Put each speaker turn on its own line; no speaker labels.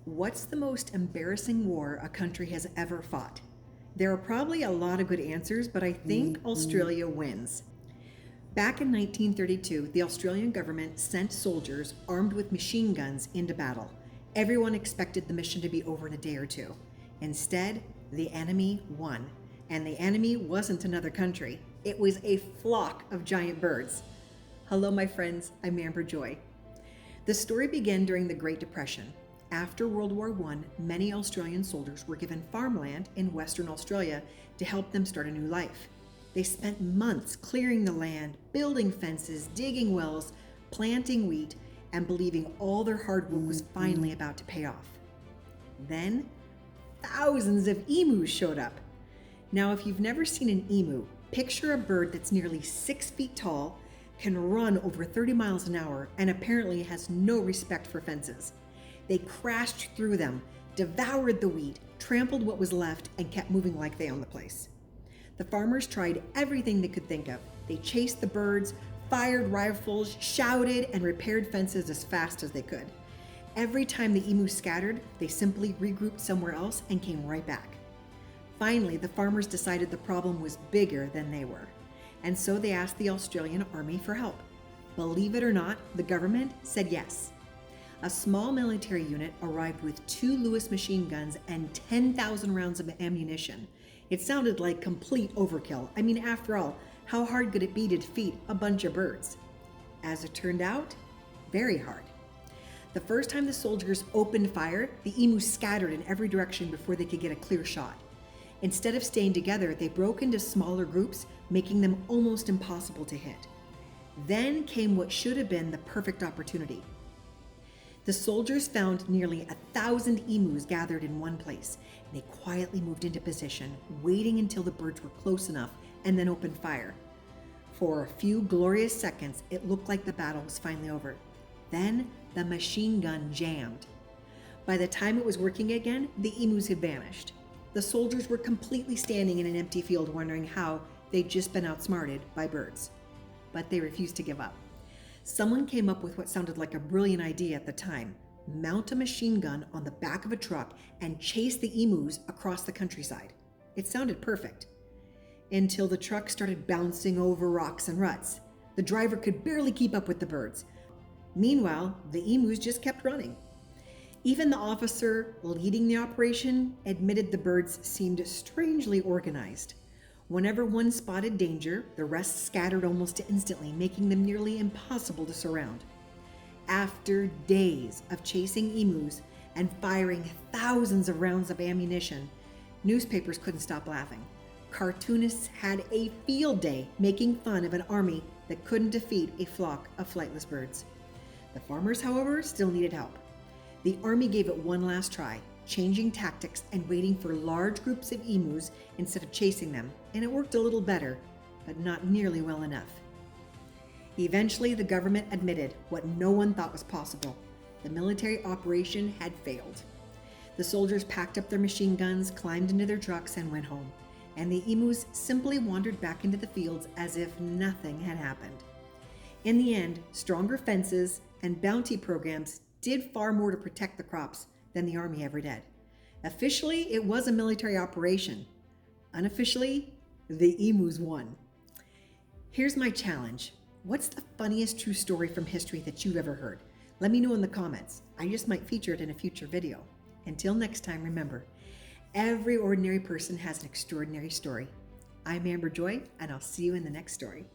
What's the most embarrassing war a country has ever fought? There are probably a lot of good answers, but I think Australia wins. Back in 1932, the Australian government sent soldiers armed with machine guns into battle. Everyone expected the mission to be over in a day or two. Instead, the enemy won. And the enemy wasn't another country. It was a flock of giant birds. Hello, my friends. I'm Amber Joy. The story began during the Great Depression. After World War I, many Australian soldiers were given farmland in Western Australia to help them start a new life. They spent months clearing the land, building fences, digging wells, planting wheat, and believing all their hard work was finally about to pay off. Then, thousands of emus showed up. Now, if you've never seen an emu, picture a bird that's nearly 6 feet tall, can run over 30 miles an hour, and apparently has no respect for fences. They crashed through them, devoured the wheat, trampled what was left, and kept moving like they owned the place. The farmers tried everything they could think of. They chased the birds, fired rifles, shouted, and repaired fences as fast as they could. Every time the emu scattered, they simply regrouped somewhere else and came right back. Finally, the farmers decided the problem was bigger than they were, and so they asked the Australian Army for help. Believe it or not, the government said yes. A small military unit arrived with 2 Lewis machine guns and 10,000 rounds of ammunition. It sounded like complete overkill. I mean, after all, how hard could it be to defeat a bunch of birds? As it turned out, very hard. The first time the soldiers opened fire, the emus scattered in every direction before they could get a clear shot. Instead of staying together, they broke into smaller groups, making them almost impossible to hit. Then came what should have been the perfect opportunity. The soldiers found nearly 1,000 emus gathered in one place. They quietly moved into position, waiting until the birds were close enough, and then opened fire. For a few glorious seconds, it looked like the battle was finally over. Then the machine gun jammed. By the time it was working again, the emus had vanished. The soldiers were completely standing in an empty field, wondering how they'd just been outsmarted by birds. But they refused to give up. Someone came up with what sounded like a brilliant idea at the time: mount a machine gun on the back of a truck and chase the emus across the countryside. It sounded perfect. Until the truck started bouncing over rocks and ruts. The driver could barely keep up with the birds. Meanwhile, the emus just kept running. Even the officer leading the operation admitted the birds seemed strangely organized. Whenever one spotted danger, the rest scattered almost instantly, making them nearly impossible to surround. After days of chasing emus and firing thousands of rounds of ammunition, newspapers couldn't stop laughing. Cartoonists had a field day making fun of an army that couldn't defeat a flock of flightless birds. The farmers, however, still needed help. The army gave it one last try, changing tactics and waiting for large groups of emus instead of chasing them, and it worked a little better, but not nearly well enough. Eventually, the government admitted what no one thought was possible. The military operation had failed. The soldiers packed up their machine guns, climbed into their trucks, and went home, and the emus simply wandered back into the fields as if nothing had happened. In the end, stronger fences and bounty programs did far more to protect the crops than the army ever did. Officially, it was a military operation. Unofficially, the emus won. Here's my challenge. What's the funniest true story from history that you've ever heard? Let me know in the comments. I just might feature it in a future video. Until next time, remember, every ordinary person has an extraordinary story. I'm Amber Joy, and I'll see you in the next story.